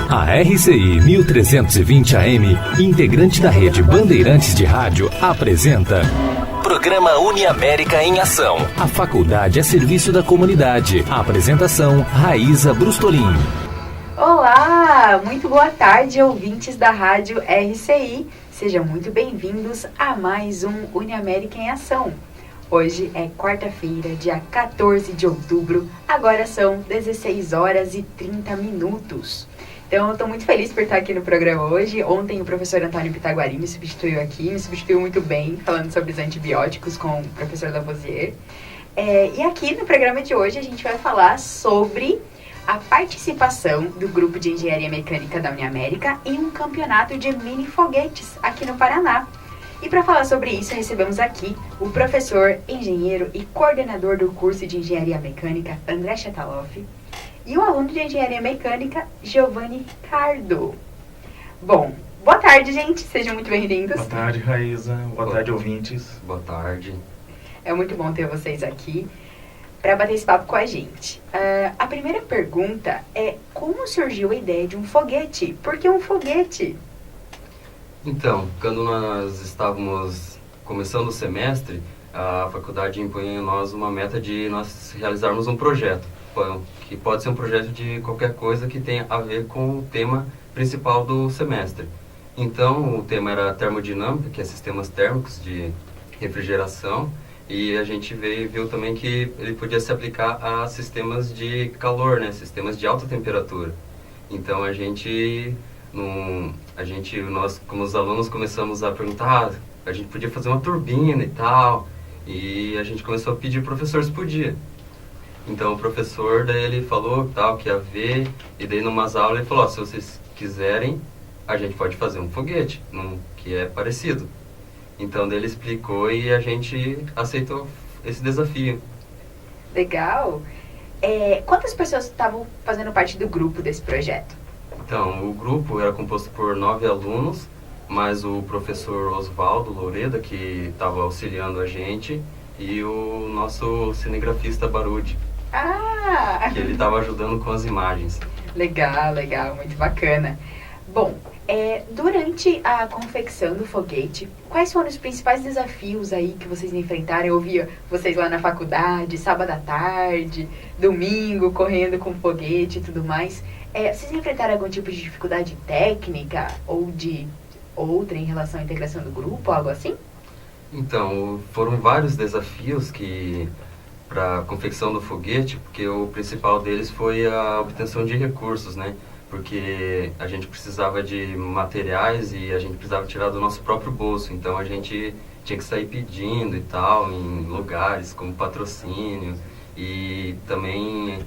A RCI 1320 AM, integrante da rede Bandeirantes de Rádio, apresenta Programa Uniamérica em Ação. A faculdade a serviço da comunidade. A apresentação, Raíza Brustolin. Olá, muito boa tarde, ouvintes da Rádio RCI. Sejam muito bem-vindos a mais um Uniamérica em Ação. Hoje é quarta-feira, dia 14 de outubro, agora são 16 horas e 30 minutos. Então, eu estou muito feliz por estar aqui no programa hoje. Ontem o professor Antônio Pitaguari me substituiu muito bem, falando sobre os antibióticos com o professor Lavoisier. E aqui no programa de hoje a gente vai falar sobre a participação do Grupo de Engenharia Mecânica da Uniamérica em um campeonato de mini foguetes aqui no Paraná. E para falar sobre isso, recebemos aqui o professor, engenheiro e coordenador do curso de Engenharia Mecânica, André Chataloff, e o aluno de Engenharia Mecânica, Giovanni Ricardo. Bom, boa tarde, gente. Sejam muito bem-vindos. Boa tarde, Raíza. Boa tarde, ouvintes. Boa tarde. É muito bom ter vocês aqui para bater esse papo com a gente. A primeira pergunta é: como surgiu a ideia de um foguete? Por que um foguete? Então, quando nós estávamos começando o semestre, a faculdade impõe em nós uma meta de nós realizarmos um projeto, que pode ser um projeto de qualquer coisa que tenha a ver com o tema principal do semestre. Então, o tema era termodinâmica, que é sistemas térmicos de refrigeração, e a gente viu também que ele podia se aplicar a sistemas de calor, né, sistemas de alta temperatura. Então, nós como os alunos começamos a perguntar, a gente podia fazer uma turbina e tal, e a gente começou a pedir ao professor se podia. Então o professor, daí ele falou tal, que ia ver, e daí numas aulas ele falou, se vocês quiserem, a gente pode fazer um foguete, que é parecido. Então daí ele explicou e a gente aceitou esse desafio. Legal! Quantas pessoas estavam fazendo parte do grupo desse projeto? Então, o grupo era composto por 9 alunos, mais o professor Osvaldo Loureda, que estava auxiliando a gente, e o nosso cinegrafista Barudi, que ele estava ajudando com as imagens. Legal, muito bacana. Bom, durante a confecção do foguete, quais foram os principais desafios aí que vocês enfrentaram? Eu via vocês lá na faculdade, sábado à tarde, domingo, correndo com foguete e tudo mais. Vocês enfrentaram algum tipo de dificuldade técnica ou de outra em relação à integração do grupo, algo assim? Então, foram vários desafios para a confecção do foguete, porque o principal deles foi a obtenção de recursos, né? Porque a gente precisava de materiais e a gente precisava tirar do nosso próprio bolso, então a gente tinha que sair pedindo e tal, em lugares como patrocínio, e também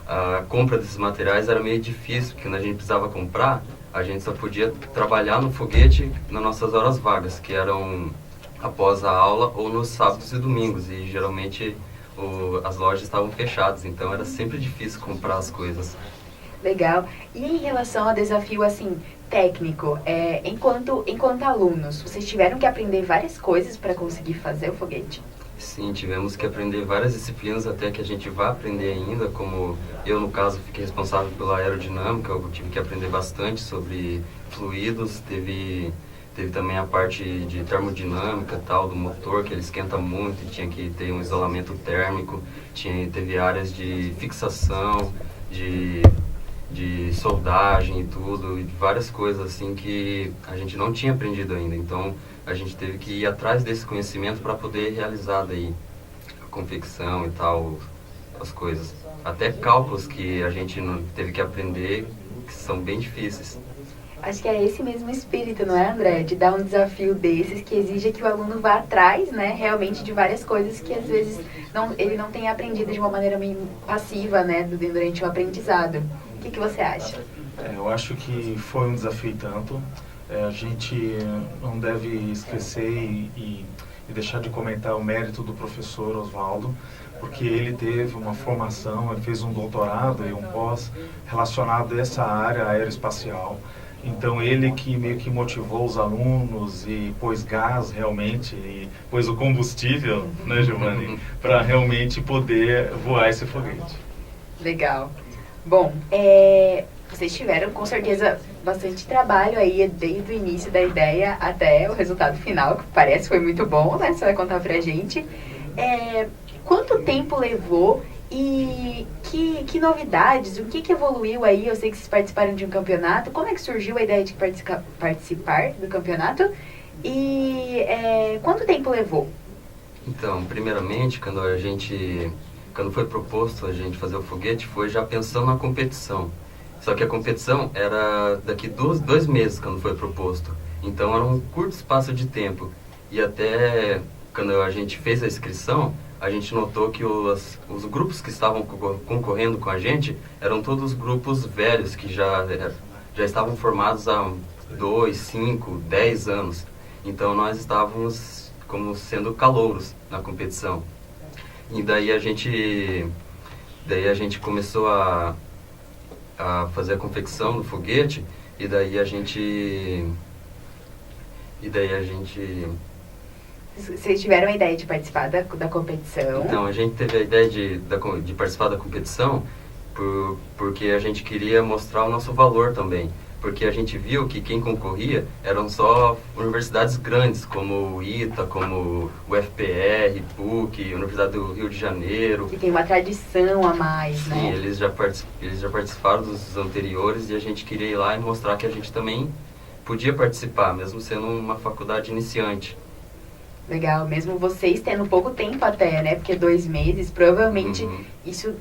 a compra desses materiais era meio difícil, porque quando a gente precisava comprar, a gente só podia trabalhar no foguete nas nossas horas vagas, que eram após a aula ou nos sábados e domingos, e geralmente as lojas estavam fechadas, então era sempre difícil comprar as coisas. Legal. E em relação ao desafio, assim, técnico, enquanto alunos, vocês tiveram que aprender várias coisas para conseguir fazer o foguete? Sim, tivemos que aprender várias disciplinas até que a gente vai aprender ainda, como eu, no caso, fiquei responsável pela aerodinâmica, eu tive que aprender bastante sobre fluidos, teve também a parte de termodinâmica tal, do motor, que ele esquenta muito e tinha que ter um isolamento térmico, teve áreas de fixação, de soldagem e tudo, e várias coisas assim que a gente não tinha aprendido ainda. Então a gente teve que ir atrás desse conhecimento para poder realizar daí a confecção e tal, as coisas. Até cálculos que a gente não teve que aprender, que são bem difíceis. Acho que é esse mesmo espírito, não é, André? De dar um desafio desses que exige que o aluno vá atrás, né, realmente de várias coisas que às vezes ele não tem aprendido de uma maneira meio passiva, né, durante o aprendizado. O que você acha? Eu acho que foi um desafio e tanto. A gente não deve esquecer e deixar de comentar o mérito do professor Osvaldo, porque ele teve uma formação, ele fez um doutorado e um pós relacionado a essa área aeroespacial. Então ele que meio que motivou os alunos e pôs gás realmente, e pôs o combustível, né, Giovanni, para realmente poder voar esse foguete. Legal. Bom, vocês tiveram com certeza bastante trabalho aí desde o início da ideia até o resultado final, que parece que foi muito bom, né? Você vai contar pra gente. Quanto tempo levou e que novidades, o que evoluiu aí? Eu sei que vocês participaram de um campeonato. Como é que surgiu a ideia de participar do campeonato? E quanto tempo levou? Então, primeiramente, quando foi proposto a gente fazer o foguete, foi já pensando na competição. Só que a competição era daqui 2 meses quando foi proposto. Então era um curto espaço de tempo. E até quando a gente fez a inscrição, a gente notou que os grupos que estavam concorrendo com a gente eram todos grupos velhos, que já estavam formados há 2, 5, 10 anos. Então nós estávamos como sendo calouros na competição. E daí a gente começou a fazer a confecção do foguete, e daí a gente Vocês tiveram a ideia de participar da competição? Então, a gente teve a ideia de participar da competição porque a gente queria mostrar o nosso valor também. Porque a gente viu que quem concorria eram só universidades grandes, como o ITA, como o FPR, PUC, Universidade do Rio de Janeiro. Que tem uma tradição a mais, Sim, né? Sim, eles já participaram dos anteriores, e a gente queria ir lá e mostrar que a gente também podia participar, mesmo sendo uma faculdade iniciante. Legal, mesmo vocês tendo pouco tempo até, né? Porque 2 meses, provavelmente isso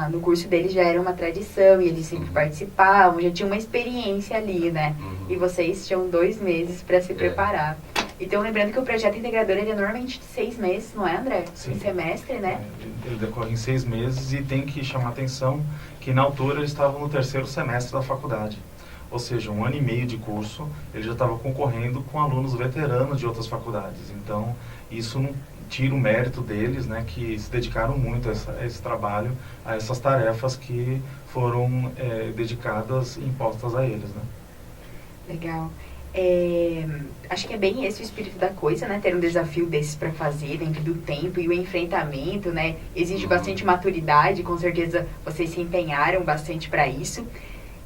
no curso deles já era uma tradição, e eles sempre participavam, já tinha uma experiência ali, né? E vocês tinham 2 meses para se preparar. Então, lembrando que o projeto integrador ele é normalmente de 6 meses, não é, André? Sim. Um semestre, né? Ele decorre em 6 meses, e tem que chamar atenção que na altura eles estavam no 3º semestre da faculdade. Ou seja, 1 ano e meio de curso, ele já estava concorrendo com alunos veteranos de outras faculdades. Então, isso não tira o mérito deles, né, que se dedicaram muito a esse trabalho, a essas tarefas que foram dedicadas e impostas a eles, né? Legal. Acho que é bem esse o espírito da coisa, né? Ter um desafio desses para fazer dentro do tempo e o enfrentamento, né? Exige bastante maturidade, com certeza vocês se empenharam bastante para isso.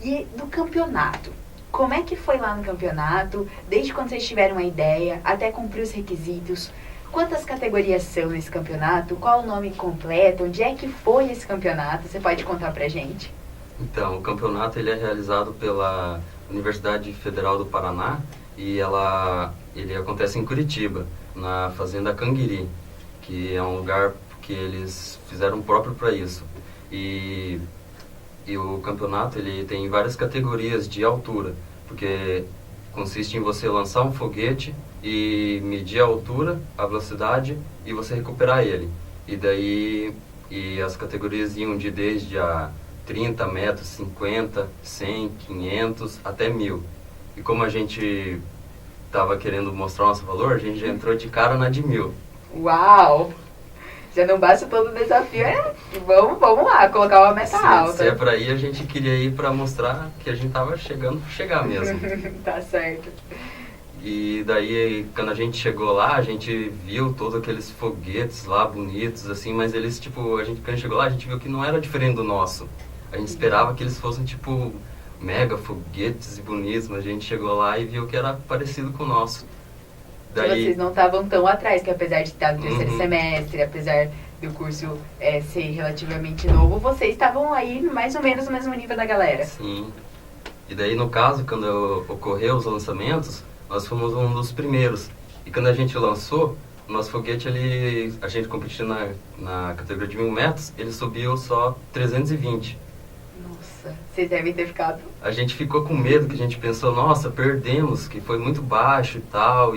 E do campeonato, como é que foi lá no campeonato? Desde quando vocês tiveram a ideia até cumprir os requisitos? Quantas categorias são nesse campeonato? Qual o nome completo? Onde é que foi esse campeonato? Você pode contar pra gente? Então, o campeonato ele é realizado pela Universidade Federal do Paraná, e ele acontece em Curitiba, na Fazenda Canguiri, que é um lugar que eles fizeram próprio para isso. E o campeonato ele tem várias categorias de altura, porque consiste em você lançar um foguete e medir a altura, a velocidade, e você recuperar ele. E as categorias iam desde a 30 metros, 50, 100, 500, até 1000. E como a gente estava querendo mostrar o nosso valor, a gente já entrou de cara na de 1000. Uau! Já não basta todo o desafio, vamos lá, colocar uma meta alta. Se é pra ir, a gente queria ir pra mostrar que a gente tava chegar mesmo. Tá certo. E daí, quando a gente chegou lá, a gente viu todos aqueles foguetes lá, bonitos, assim, mas eles, quando a gente chegou lá, a gente viu que não era diferente do nosso. A gente esperava que eles fossem, mega foguetes e bonitos, mas a gente chegou lá e viu que era parecido com o nosso. Daí, vocês não estavam tão atrás, que apesar de estar no 3º semestre, apesar do curso ser relativamente novo, vocês estavam aí mais ou menos no mesmo nível da galera. Sim. E daí, no caso, quando ocorreu os lançamentos, nós fomos um dos primeiros. E quando a gente lançou, o nosso foguete, a gente competiu na categoria de 1000 metros, ele subiu só 320. Nossa, vocês devem ter ficado... A gente ficou com medo, que a gente pensou, nossa, perdemos, que foi muito baixo e tal,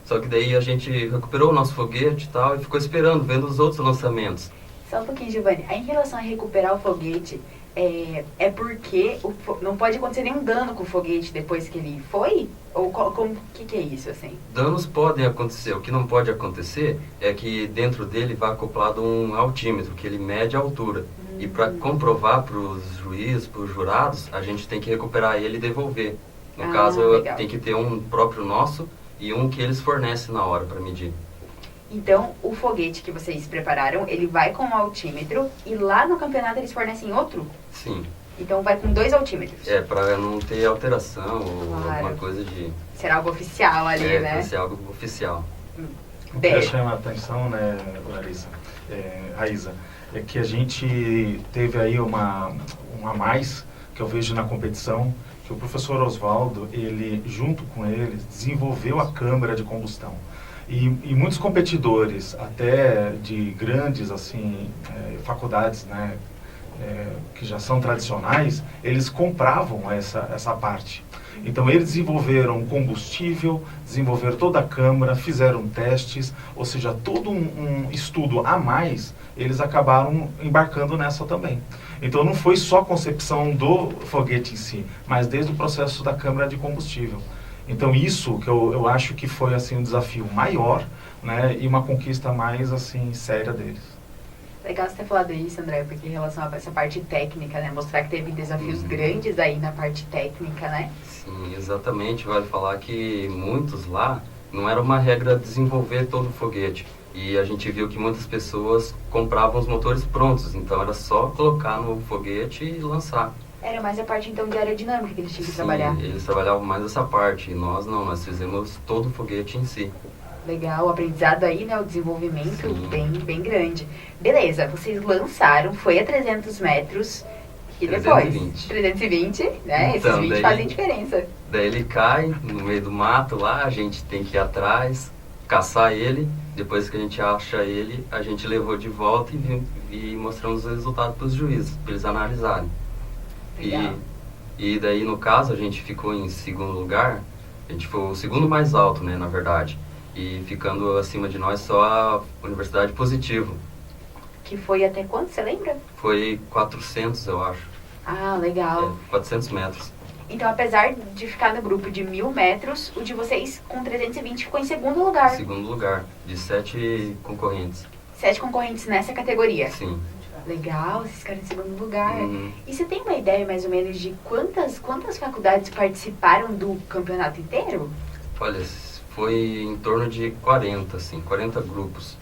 Só que daí a gente recuperou o nosso foguete e tal, e ficou esperando, vendo os outros lançamentos. Só um pouquinho, Giovanni. Em relação a recuperar o foguete, é porque não pode acontecer nenhum dano com o foguete depois que ele foi? Ou o que é isso, assim? Danos podem acontecer. O que não pode acontecer é que dentro dele vai acoplado um altímetro, que ele mede a altura. E para comprovar para os juízes, para os jurados, a gente tem que recuperar ele e devolver. No caso, legal. Tem que ter um próprio nosso e um que eles fornecem na hora para medir. Então, o foguete que vocês prepararam, ele vai com o altímetro, e lá no campeonato eles fornecem outro? Sim. Então vai com 2 altímetros. Para não ter alteração ou Claro. alguma coisa de... Será algo oficial ali, né? Para ser algo oficial. O que chama a atenção, né, Raíza, é que a gente teve aí um a mais, que eu vejo na competição, que o professor Oswaldo, ele, junto com ele, desenvolveu a câmara de combustão. E muitos competidores, até de grandes assim, faculdades, né, que já são tradicionais, eles compravam essa parte. Então eles desenvolveram um combustível, desenvolveram toda a câmara, fizeram testes, ou seja, todo um estudo a mais, eles acabaram embarcando nessa também. Então não foi só a concepção do foguete em si, mas desde o processo da câmara de combustível. Então isso que eu acho que foi assim um desafio maior, né, e uma conquista mais assim séria deles. Legal você ter falado isso, André, porque em relação a essa parte técnica, né? Mostrar que teve desafios grandes aí na parte técnica, né? Sim, exatamente. Vale falar que muitos lá, não era uma regra desenvolver todo o foguete. E a gente viu que muitas pessoas compravam os motores prontos, então era só colocar no foguete e lançar. Era mais a parte então de aerodinâmica que eles tinham que Sim, trabalhar. eles trabalhavam mais essa parte, e nós não, nós fizemos todo o foguete em si. Legal, o aprendizado aí, né? O desenvolvimento Sim. bem grande. Beleza, vocês lançaram, foi a 300 metros e 320. depois? 320, né? Então, Esses 20 daí- fazem diferença. Daí ele cai no meio do mato lá, a gente tem que ir atrás, caçar ele. Depois que a gente acha ele, a gente levou de volta e mostramos os resultados para os juízes, para eles analisarem. Legal. E daí, no caso, a gente ficou em segundo lugar. A gente foi o segundo mais alto, né, na verdade. E ficando acima de nós só a Universidade Positivo. Que foi até quanto, você lembra? Foi 400, eu acho. Ah, legal. 400 metros. Então, apesar de ficar no grupo de 1.000 metros, o de vocês com 320 ficou em segundo lugar. Segundo lugar, de 7 concorrentes. 7 concorrentes nessa categoria. Sim. Legal, vocês ficaram em segundo lugar. Uhum. E você tem uma ideia mais ou menos de quantas faculdades participaram do campeonato inteiro? Olha, foi em torno de 40, assim, 40 grupos.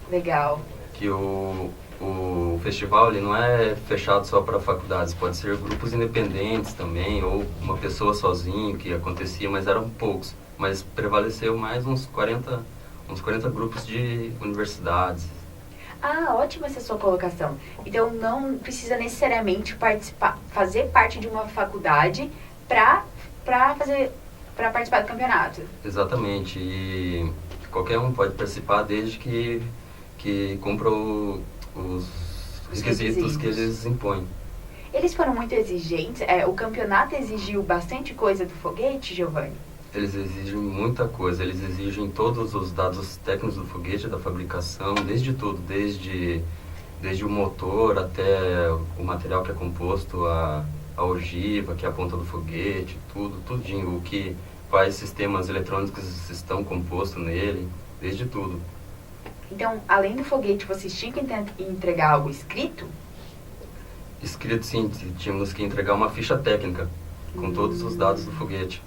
Legal. Que o festival ele não é fechado só para faculdades, pode ser grupos independentes também, ou uma pessoa sozinho, que acontecia, mas eram poucos. Mas prevaleceu mais uns 40 grupos de universidades. Ah, ótima essa sua colocação. Então não precisa necessariamente participar, fazer parte de uma faculdade para participar do campeonato. Exatamente, e qualquer um pode participar desde que cumpra os requisitos que eles impõem. Eles foram muito exigentes. O campeonato exigiu bastante coisa do foguete, Giovanni? Eles exigem muita coisa, eles exigem todos os dados técnicos do foguete, da fabricação, desde tudo, desde o motor até o material que é composto, a ogiva, que é a ponta do foguete, tudinho, quais sistemas eletrônicos estão compostos nele, desde tudo. Então, além do foguete, vocês tinham que entregar algo escrito? Escrito, sim, tínhamos que entregar uma ficha técnica com todos os dados do foguete.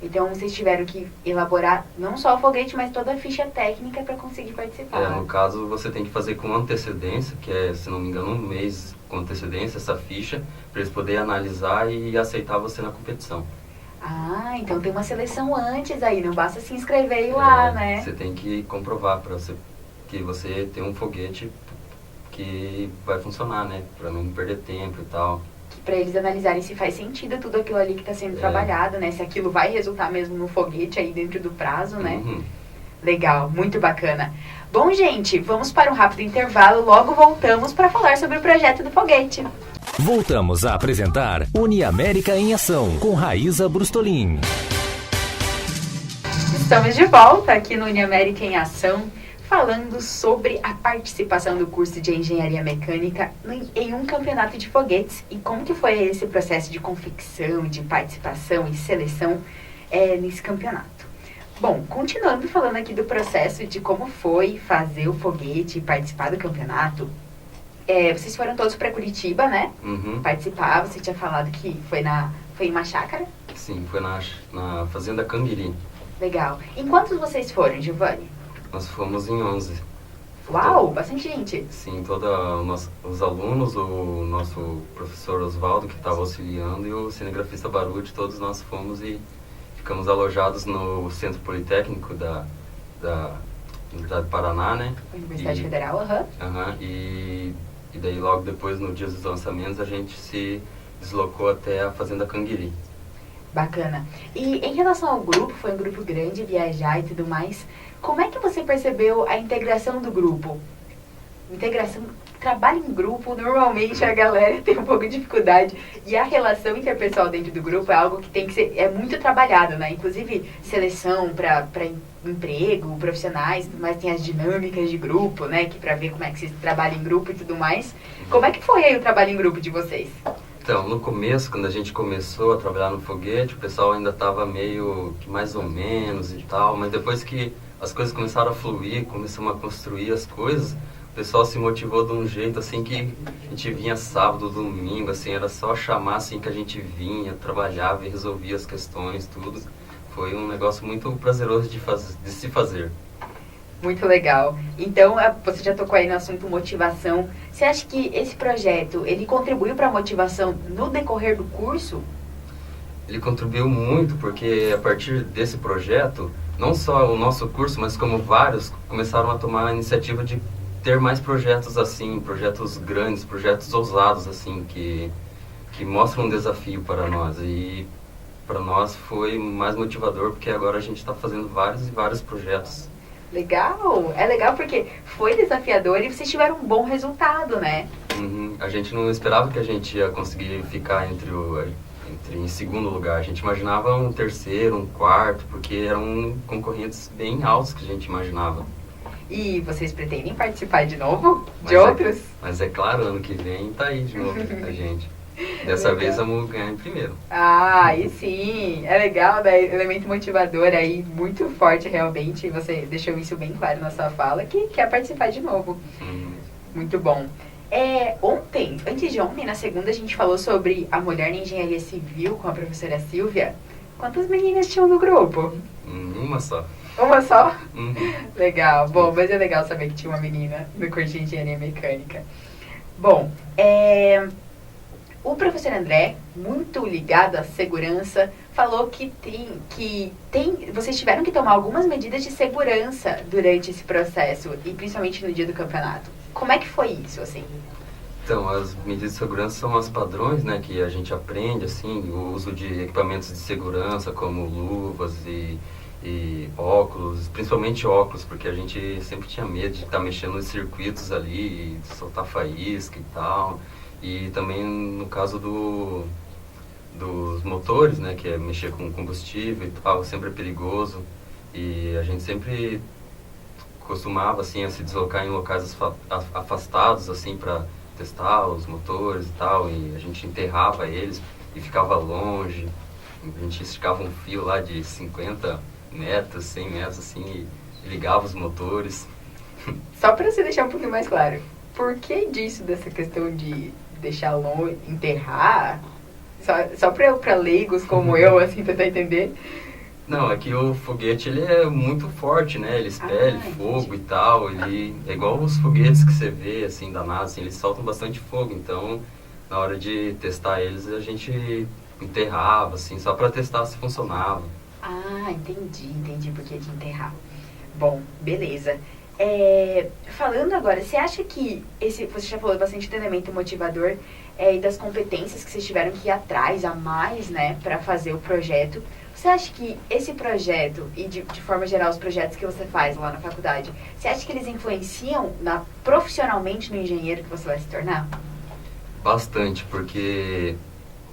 Então, vocês tiveram que elaborar não só o foguete, mas toda a ficha técnica para conseguir participar. No caso, você tem que fazer com antecedência, que é, se não me engano, 1 mês com antecedência, essa ficha, para eles poderem analisar e aceitar você na competição. Ah, então tem uma seleção antes aí, não basta se inscrever e ir lá, né? Você tem que comprovar que você tem um foguete que vai funcionar, né? Para não perder tempo e tal. Para eles analisarem se faz sentido tudo aquilo ali que está sendo trabalhado, né? Se aquilo vai resultar mesmo no foguete aí dentro do prazo, né? Uhum. Legal, muito bacana. Bom, gente, vamos para um rápido intervalo. Logo voltamos para falar sobre o projeto do foguete. Voltamos a apresentar Uniamérica em Ação, com Raíza Brustolin. Estamos de volta aqui no Uniamérica em Ação, falando sobre a participação do curso de Engenharia Mecânica em um campeonato de foguetes e como que foi esse processo de confecção, de participação e seleção nesse campeonato. Bom, continuando falando aqui do processo de como foi fazer o foguete e participar do campeonato, vocês foram todos para Curitiba, né? Uhum. Participar, você tinha falado que foi em uma chácara? Sim, foi na Fazenda Cambiri. Legal. Em quantos vocês foram, Giovanni? Nós fomos em 11. Uau, bastante gente. Sim, os alunos, o nosso professor Oswaldo, que estava auxiliando, e o cinegrafista Baruch, todos nós fomos e ficamos alojados no Centro Politécnico da Universidade do Paraná, né? Universidade Federal, e daí logo depois, no dia dos lançamentos, a gente se deslocou até a Fazenda Canguiri. Bacana. E em relação ao grupo, foi um grupo grande, viajar e tudo mais, como é que você percebeu a integração do grupo? Trabalho em grupo, normalmente a galera tem um pouco de dificuldade. E a relação interpessoal dentro do grupo é algo que tem que ser, é muito trabalhado, né? Inclusive, seleção para emprego, profissionais, mas tem as dinâmicas de grupo, né? Que para ver como é que se trabalha em grupo e tudo mais. Como é que foi aí o trabalho em grupo de vocês? Então, no começo, quando a gente começou a trabalhar no foguete, o pessoal ainda estava meio que mais ou menos e tal, mas depois que as coisas começaram a fluir, começamos a construir as coisas, o pessoal se motivou de um jeito assim que a gente vinha sábado, domingo, assim, era só chamar assim que a gente vinha, trabalhava e resolvia as questões, tudo. Foi um negócio muito prazeroso de se fazer. Muito legal. Então, você já tocou aí no assunto motivação. Você acha que esse projeto, ele contribuiu para a motivação no decorrer do curso? Ele contribuiu muito, porque a partir desse projeto, não só o nosso curso, mas como vários, começaram a tomar a iniciativa de ter mais projetos assim, projetos grandes, projetos ousados, assim, que mostram um desafio para nós. E para nós foi mais motivador, porque agora a gente está fazendo vários e vários projetos. Legal! É legal porque foi desafiador e vocês tiveram um bom resultado, né? A gente não esperava que a gente ia conseguir ficar em segundo lugar. A gente imaginava um terceiro, um quarto, porque eram concorrentes bem altos que a gente imaginava. E vocês pretendem participar de novo? De outros? Mas é claro, ano que vem tá aí de novo a gente. Dessa vez vamos ganhar em primeiro. Ah, e sim, é legal, né? Elemento motivador aí, muito forte realmente. Você deixou isso bem claro na sua fala, que quer participar de novo. Muito bom. Antes de ontem, na segunda, a gente falou sobre a mulher na engenharia civil com a professora Silvia. Quantas meninas tinham no grupo? Uma só. Uma só? Legal. Bom, mas é legal saber que tinha uma menina no curso de engenharia mecânica. Bom, o professor André, muito ligado à segurança, falou que vocês tiveram que tomar algumas medidas de segurança durante esse processo, e principalmente no dia do campeonato. Como é que foi isso, assim? Então, as medidas de segurança são os padrões, né, que a gente aprende, assim, o uso de equipamentos de segurança, como luvas e óculos, principalmente óculos, porque a gente sempre tinha medo de estar mexendo nos circuitos ali, de soltar faísca e tal. E também no caso dos motores, né, que é mexer com combustível e tal, sempre é perigoso. E a gente sempre costumava, assim, a se deslocar em locais afastados, assim, para testar os motores e tal. E a gente enterrava eles e ficava longe. A gente esticava um fio lá de 50 metros, 100 metros, assim, e ligava os motores. Só para você deixar um pouquinho mais claro, por que disso, dessa questão de deixar longe, enterrar? Só para leigos como eu, assim, tentar entender. Não, é que o foguete, ele é muito forte, né? Ele expele fogo e tal. Ele é igual os foguetes que você vê, assim, da NASA, assim, eles soltam bastante fogo. Então, na hora de testar eles, a gente enterrava, assim, só para testar se funcionava. Ah, entendi por que de enterrar. Bom, beleza. Falando agora, você acha que você já falou bastante do elemento motivador e das competências que vocês tiveram que ir atrás a mais, né, para fazer o projeto. Você acha que esse projeto, e de forma geral os projetos que você faz lá na faculdade, você acha que eles influenciam profissionalmente no engenheiro que você vai se tornar? Bastante, porque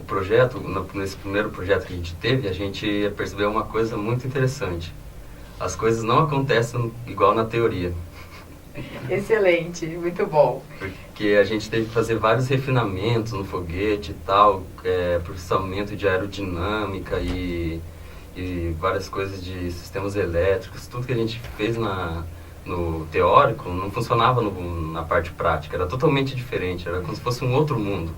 o projeto, nesse primeiro projeto que a gente teve, a gente percebeu uma coisa muito interessante. As coisas não acontecem igual na teoria. Excelente, muito bom. Porque a gente teve que fazer vários refinamentos no foguete e tal, processamento de aerodinâmica e várias coisas de sistemas elétricos. Tudo que a gente fez no teórico não funcionava na parte prática, era totalmente diferente, era como se fosse um outro mundo.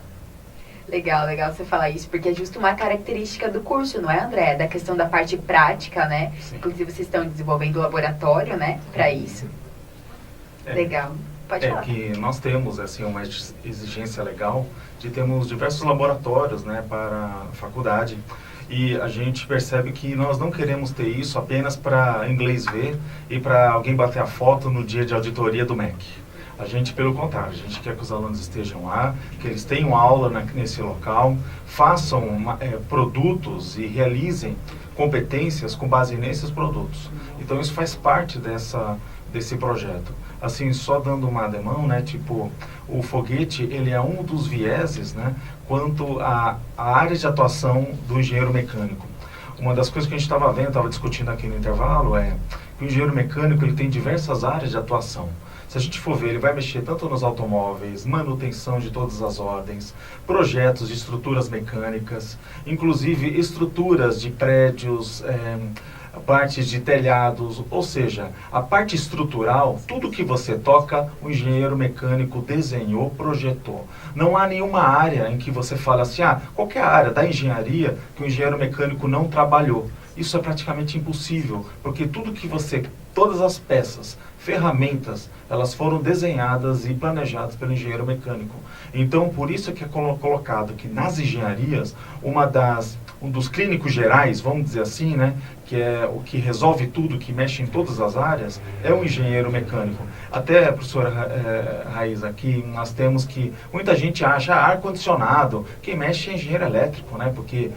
Legal você falar isso, porque é justo uma característica do curso, não é, André? Da questão da parte prática, né? Sim. Inclusive vocês estão desenvolvendo laboratório, né, para isso. Legal. Pode falar. Que nós temos assim, uma exigência legal de termos diversos laboratórios, né, para a faculdade. E a gente percebe que nós não queremos ter isso apenas para inglês ver e para alguém bater a foto no dia de auditoria do MEC. A gente, pelo contrário, a gente quer que os alunos estejam lá, que eles tenham aula nesse local, façam produtos e realizem competências com base nesses produtos. Então isso faz parte desse projeto. Assim, só dando uma ademão, né, tipo, o foguete, ele é um dos vieses, né, quanto à área de atuação do engenheiro mecânico. Uma das coisas que a gente estava vendo, estava discutindo aqui no intervalo, é que o engenheiro mecânico ele tem diversas áreas de atuação. Se a gente for ver, ele vai mexer tanto nos automóveis, manutenção de todas as ordens, projetos de estruturas mecânicas, inclusive estruturas de prédios, partes de telhados, ou seja, a parte estrutural, tudo que você toca, o engenheiro mecânico desenhou, projetou. Não há nenhuma área em que você fala assim, qual que é a área da engenharia que o engenheiro mecânico não trabalhou. Isso é praticamente impossível, porque todas as peças, ferramentas, elas foram desenhadas e planejadas pelo engenheiro mecânico. Então, por isso que é colocado que nas engenharias, um dos clínicos gerais, vamos dizer assim, né, que é o que resolve tudo, que mexe em todas as áreas, é o engenheiro mecânico. Até, professora Raiz, aqui nós temos que, muita gente acha, ar-condicionado, quem mexe é engenheiro elétrico, né, porque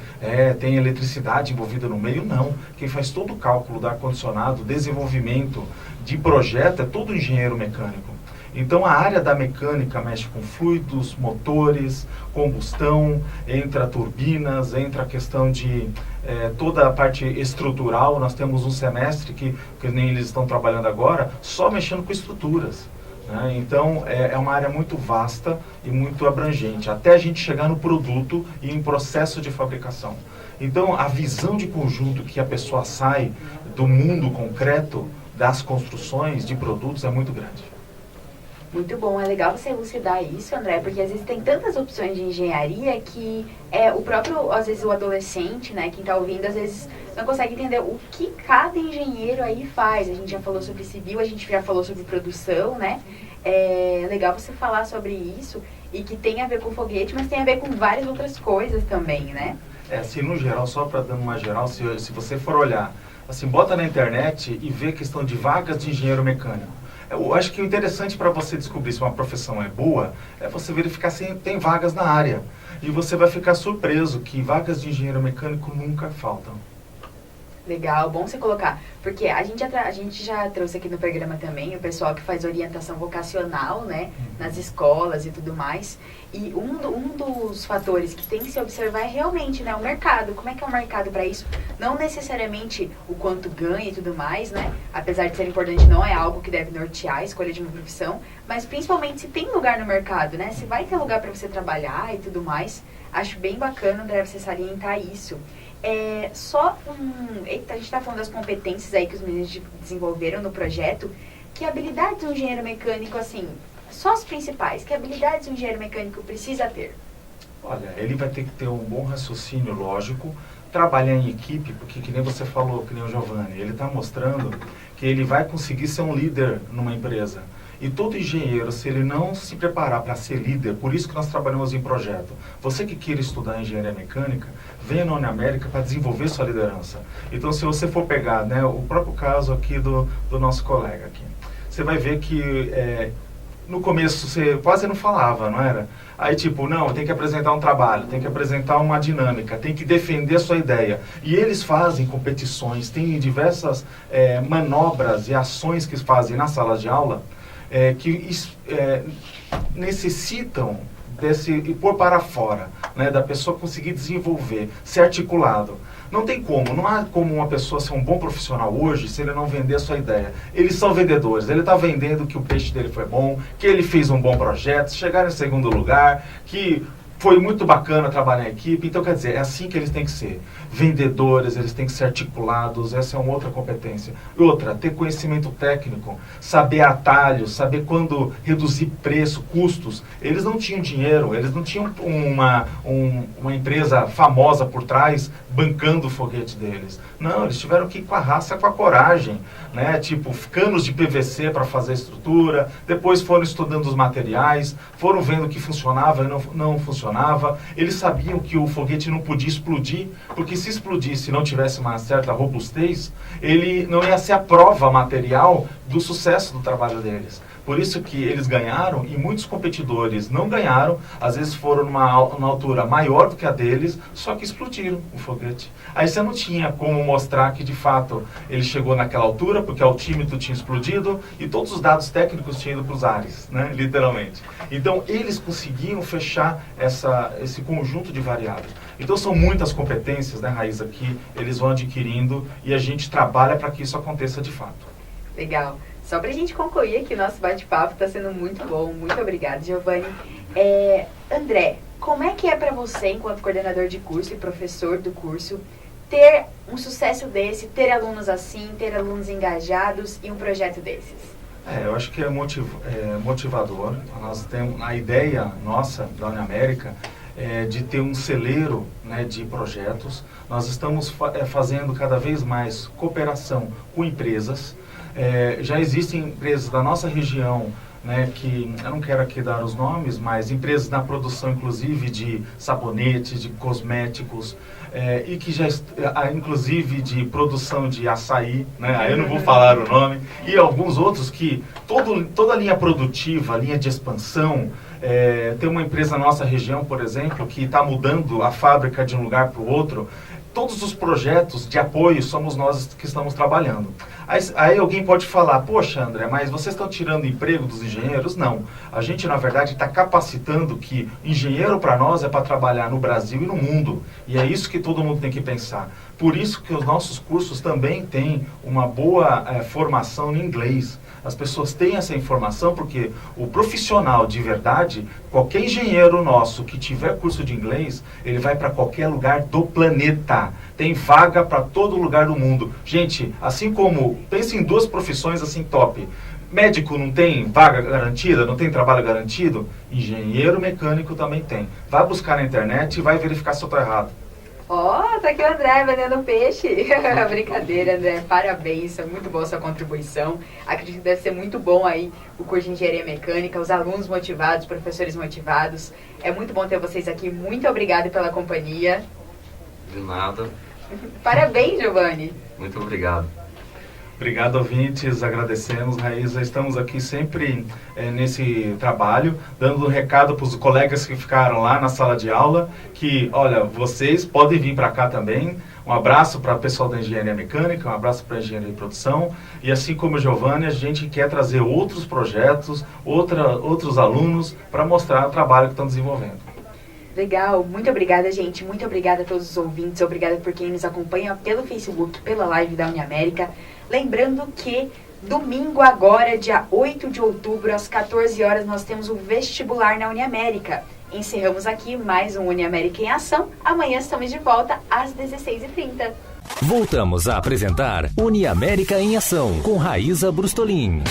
tem eletricidade envolvida no meio, não. Quem faz todo o cálculo do ar-condicionado, desenvolvimento de projeto, é todo engenheiro mecânico. Então a área da mecânica mexe com fluidos, motores, combustão, entra turbinas, entra a questão de toda a parte estrutural. Nós temos um semestre que nem eles estão trabalhando agora, só mexendo com estruturas. Né? Então é uma área muito vasta e muito abrangente, até a gente chegar no produto e em processo de fabricação. Então a visão de conjunto que a pessoa sai do mundo concreto, das construções de produtos, é muito grande. Muito bom, é legal você elucidar isso, André, porque às vezes tem tantas opções de engenharia que o próprio, às vezes o adolescente, né, quem está ouvindo, às vezes não consegue entender o que cada engenheiro aí faz. A gente já falou sobre civil, a gente já falou sobre produção, né? É legal você falar sobre isso e que tem a ver com foguete, mas tem a ver com várias outras coisas também, né? Assim, no geral, só para dar uma geral, se você for olhar, assim, bota na internet e vê a questão de vagas de engenheiro mecânico. Eu acho que o interessante para você descobrir se uma profissão é boa é você verificar se tem vagas na área. E você vai ficar surpreso que vagas de engenheiro mecânico nunca faltam. Legal, bom você colocar, porque a gente já trouxe aqui no programa também o pessoal que faz orientação vocacional, né, nas escolas e tudo mais, e um dos fatores que tem que se observar é realmente, né, o mercado. Como é que é o mercado para isso? Não necessariamente o quanto ganha e tudo mais, né, apesar de ser importante, não é algo que deve nortear a escolha de uma profissão, mas principalmente se tem lugar no mercado, né, se vai ter lugar para você trabalhar e tudo mais. Acho bem bacana, André, você salientar isso. A gente está falando das competências aí que os meninos desenvolveram no projeto. Que habilidades um engenheiro mecânico, assim, só as principais, que habilidades um engenheiro mecânico precisa ter? Olha, ele vai ter que ter um bom raciocínio lógico, trabalhar em equipe, porque que nem você falou, que nem o Giovanni, ele está mostrando que ele vai conseguir ser um líder numa empresa. E todo engenheiro, se ele não se preparar para ser líder, por isso que nós trabalhamos em projeto. Você que queira estudar engenharia mecânica, venha na Uniamérica para desenvolver sua liderança. Então, se você for pegar, né, o próprio caso aqui do nosso colega aqui, você vai ver que no começo você quase não falava, não era? Aí tipo, não, tem que apresentar um trabalho, tem que apresentar uma dinâmica, tem que defender a sua ideia. E eles fazem competições, tem diversas manobras e ações que fazem na sala de aula, que necessitam e pôr para fora, né, da pessoa conseguir desenvolver, ser articulado. Não tem como, não há como uma pessoa ser um bom profissional hoje se ele não vender a sua ideia. Eles são vendedores, ele está vendendo que o peixe dele foi bom, que ele fez um bom projeto, chegaram em segundo lugar, que foi muito bacana trabalhar em equipe. Então, quer dizer, é assim que eles têm que ser. Vendedores, eles têm que ser articulados, essa é uma outra competência. Outra, ter conhecimento técnico, saber atalhos, saber quando reduzir preço, custos. Eles não tinham dinheiro, eles não tinham uma empresa famosa por trás bancando o foguete deles. Não, eles tiveram que ir com a raça, com a coragem, né? Tipo, canos de PVC para fazer a estrutura, depois foram estudando os materiais, foram vendo o que funcionava e não funcionava. Eles sabiam que o foguete não podia explodir, porque se explodisse e não tivesse uma certa robustez, ele não ia ser a prova material do sucesso do trabalho deles. Por isso que eles ganharam e muitos competidores não ganharam, às vezes foram numa altura maior do que a deles, só que explodiram o foguete. Aí você não tinha como mostrar que de fato ele chegou naquela altura, porque o altímetro tinha explodido e todos os dados técnicos tinham ido para os ares, né? Literalmente. Então eles conseguiam fechar esse conjunto de variáveis. Então são muitas competências, né, Raíssa, que eles vão adquirindo e a gente trabalha para que isso aconteça de fato. Legal. Só para a gente concluir aqui, o nosso bate-papo está sendo muito bom. Muito obrigada, Giovanni. André, como é que é para você, enquanto coordenador de curso e professor do curso, ter um sucesso desse, ter alunos assim, ter alunos engajados e um projeto desses? Eu acho que é motivador. Nós temos a ideia nossa da Uniamérica de ter um celeiro, né, de projetos. Nós estamos fazendo cada vez mais cooperação com empresas. Já existem empresas da nossa região, né, que eu não quero aqui dar os nomes, mas empresas na produção inclusive de sabonetes, de cosméticos, e que já inclusive de produção de açaí, né, aí eu não vou falar o nome, e alguns outros que toda a linha produtiva, a linha de expansão. Tem uma empresa na nossa região, por exemplo, que está mudando a fábrica de um lugar para o outro. Todos os projetos de apoio somos nós que estamos trabalhando. Aí alguém pode falar, poxa, André, mas vocês estão tirando emprego dos engenheiros? Não. A gente, na verdade, está capacitando que engenheiro para nós é para trabalhar no Brasil e no mundo. E é isso que todo mundo tem que pensar. Por isso que os nossos cursos também têm uma boa formação em inglês. As pessoas têm essa informação porque o profissional de verdade, qualquer engenheiro nosso que tiver curso de inglês, ele vai para qualquer lugar do planeta. Tem vaga para todo lugar do mundo. Gente, assim como, pense em duas profissões assim top. Médico não tem vaga garantida, não tem trabalho garantido? Engenheiro mecânico também tem. Vai buscar na internet e vai verificar se eu estou errado. Tá aqui o André vendendo peixe. Brincadeira, André. Parabéns, é muito boa a sua contribuição. Acredito que deve ser muito bom aí o curso de Engenharia Mecânica, os alunos motivados, os professores motivados. É muito bom ter vocês aqui. Muito obrigada pela companhia. De nada. Parabéns, Giovanni. Muito obrigado. Obrigado, ouvintes, agradecemos, Raíssa. Estamos aqui sempre nesse trabalho, dando um recado para os colegas que ficaram lá na sala de aula, que, olha, vocês podem vir para cá também. Um abraço para o pessoal da Engenharia Mecânica, um abraço para a Engenharia de Produção. E assim como o Giovanni, a gente quer trazer outros projetos, outros alunos, para mostrar o trabalho que estão desenvolvendo. Legal, muito obrigada, gente. Muito obrigada a todos os ouvintes. Obrigada por quem nos acompanha pelo Facebook, pela live da Uniamérica. Lembrando que domingo agora, dia 8 de outubro, às 14 horas, nós temos o vestibular na Uniamérica. Encerramos aqui mais um Uniamérica em Ação. Amanhã estamos de volta às 16h30. Voltamos a apresentar Uniamérica em Ação, com Raíssa Brustolin.